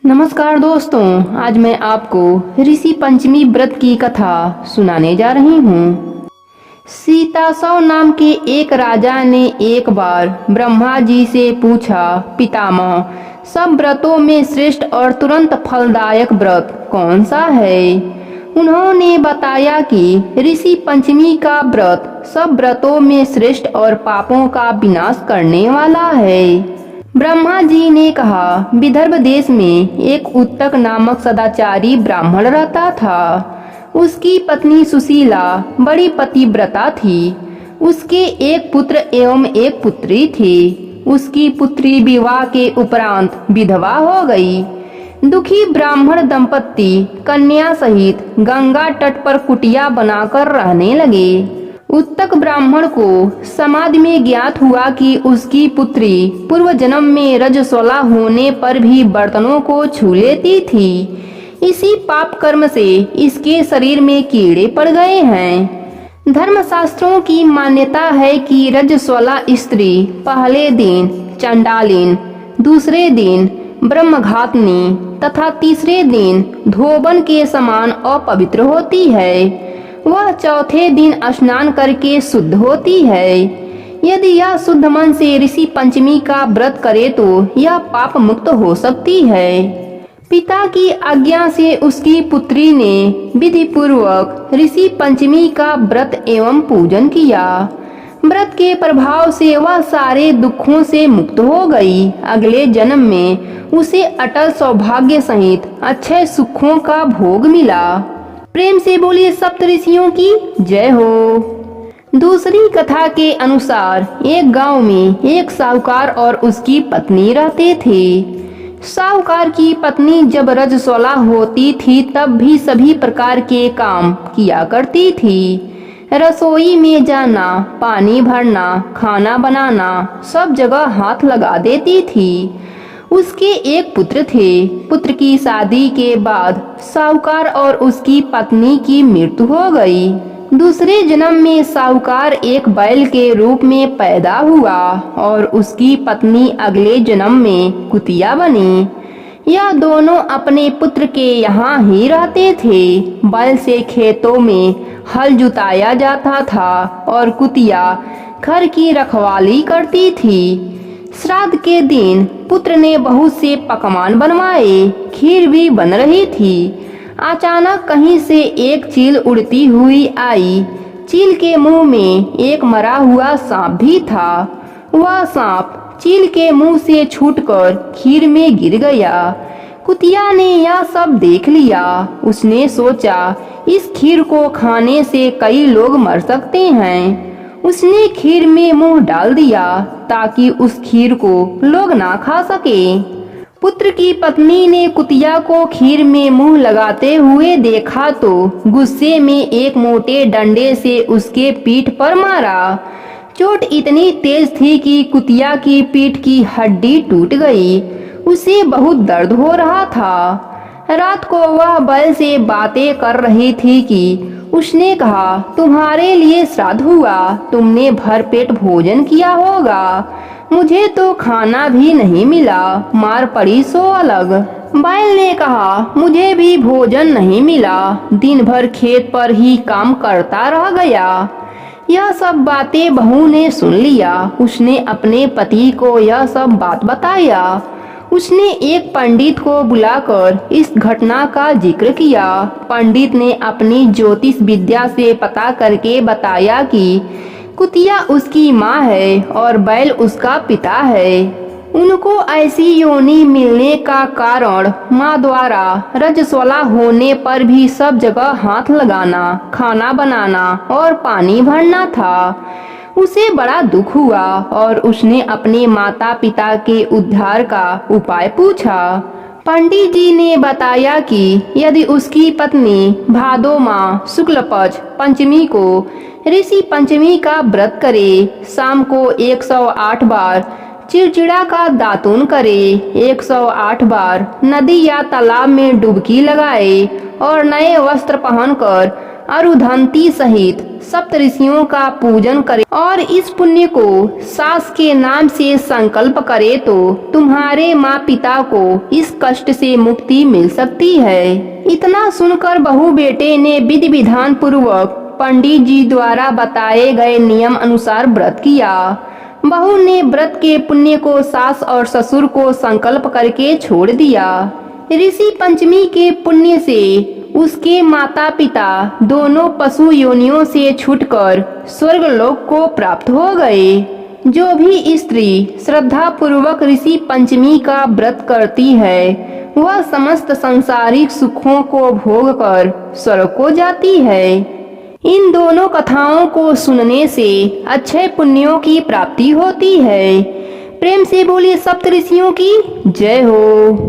नमस्कार दोस्तों, आज मैं आपको ऋषि पंचमी व्रत की कथा सुनाने जा रही हूँ। सीतासव नाम के एक राजा ने एक बार ब्रह्मा जी से पूछा, पितामह, सब व्रतों में श्रेष्ठ और तुरंत फलदायक व्रत कौन सा है? उन्होंने बताया कि ऋषि पंचमी का व्रत सब व्रतों में श्रेष्ठ और पापों का विनाश करने वाला है। ब्रह्मा जी ने कहा, विदर्भ देश में एक उत्तक नामक सदाचारी ब्राह्मण रहता था। उसकी पत्नी सुशीला बड़ी पतिव्रता थी। उसके एक पुत्र एवं एक पुत्री थी। उसकी पुत्री विवाह के उपरांत विधवा हो गई। दुखी ब्राह्मण दंपत्ति कन्या सहित गंगा तट पर कुटिया बनाकर रहने लगे। उत्तक ब्राह्मण को समाज में ज्ञात हुआ कि उसकी पुत्री पूर्व जन्म में रजस्वला होने पर भी बर्तनों को छू लेती थी। इसी पाप कर्म से इसके शरीर में कीड़े पड़ गए हैं। धर्मशास्त्रों की मान्यता है कि रजस्वला स्त्री पहले दिन चंडालिन, दूसरे दिन ब्रह्मघातनी तथा तीसरे दिन धोबन के समान अपवित्र होती है। वह चौथे दिन स्नान करके शुद्ध होती है। यदि यह शुद्ध मन से ऋषि पंचमी का व्रत करे तो यह पाप मुक्त हो सकती है। पिता की आज्ञा से उसकी पुत्री ने विधि पूर्वक ऋषि पंचमी का व्रत एवं पूजन किया। व्रत के प्रभाव से वह सारे दुखों से मुक्त हो गई। अगले जन्म में उसे अटल सौभाग्य सहित अच्छे सुखों का भोग मिला। प्रेम से बोलिए सप्तऋषियों की जय हो। दूसरी कथा के अनुसार एक गांव में एक साहूकार और उसकी पत्नी रहते थे। साहूकार की पत्नी जब रजस्वला होती थी तब भी सभी प्रकार के काम किया करती थी। रसोई में जाना, पानी भरना, खाना बनाना, सब जगह हाथ लगा देती थी। उसके एक पुत्र थे। पुत्र की शादी के बाद साहूकार और उसकी पत्नी की मृत्यु हो गई। दूसरे जन्म में साहूकार एक बैल के रूप में पैदा हुआ और उसकी पत्नी अगले जन्म में कुतिया बनी। यह दोनों अपने पुत्र के यहाँ ही रहते थे। बैल से खेतों में हल जुताया जाता था और कुतिया घर की रखवाली करती थी। श्राद्ध के दिन पुत्र ने बहुत से पकवान बनवाए। खीर भी बन रही थी। अचानक कहीं से एक चील उड़ती हुई आई। चील के मुंह में एक मरा हुआ सांप भी था। वह सांप चील के मुंह से छूटकर खीर में गिर गया। कुतिया ने यह सब देख लिया। उसने सोचा, इस खीर को खाने से कई लोग मर सकते हैं। उसने खीर में मुंह डाल दिया ताकि उस खीर को लोग ना खा सके। पुत्र की पत्नी ने कुतिया को खीर में मुंह लगाते हुए देखा तो गुस्से में एक मोटे डंडे से उसके पीठ पर मारा। चोट इतनी तेज थी कि कुतिया की पीठ की हड्डी टूट गई। उसे बहुत दर्द हो रहा था। रात को वह बैल से बातें कर रही थी कि उसने कहा, तुम्हारे लिए श्राद्ध हुआ, तुमने भरपेट भोजन किया होगा। मुझे तो खाना भी नहीं मिला, मार पड़ी सो अलग। बैल ने कहा, मुझे भी भोजन नहीं मिला, दिन भर खेत पर ही काम करता रह गया। यह सब बातें बहू ने सुन लिया। उसने अपने पति को यह सब बात बताया। उसने एक पंडित को बुलाकर इस घटना का जिक्र किया। पंडित ने अपनी ज्योतिष विद्या से पता करके बताया कि कुतिया उसकी माँ है और बैल उसका पिता है। उनको ऐसी योनि मिलने का कारण माँ द्वारा रजस्वला होने पर भी सब जगह हाथ लगाना, खाना बनाना और पानी भरना था। उसे बड़ा दुख हुआ और उसने अपने माता पिता के उद्धार का उपाय पूछा। पंडित जी ने बताया कि यदि उसकी पत्नी भादो माह शुक्ल पक्ष पंचमी को ऋषि पंचमी का व्रत करे, शाम को 108 बार चिड़चिड़ा का दातून करे, 108 बार नदी या तालाब में डुबकी लगाए और नए वस्त्र पहनकर अरुधंती सहित सप्तऋषियों का पूजन करे और इस पुण्य को सास के नाम से संकल्प करे तो तुम्हारे माँ पिता को इस कष्ट से मुक्ति मिल सकती है। इतना सुनकर बहू बेटे ने विधि विधान पूर्वक पंडित जी द्वारा बताए गए नियम अनुसार व्रत किया। बहू ने व्रत के पुण्य को सास और ससुर को संकल्प करके छोड़ दिया। ऋषि पंचमी के पुण्य से उसके माता पिता दोनों पशु योनियों से छूटकर स्वर्गलोक को प्राप्त हो गए। जो भी स्त्री श्रद्धा पूर्वक ऋषि पंचमी का व्रत करती है वह समस्त सांसारिक सुखों को भोग कर स्वर्ग को जाती है। इन दोनों कथाओं को सुनने से अच्छे पुण्यों की प्राप्ति होती है। प्रेम से बोलिए सप्तऋषियों की जय हो।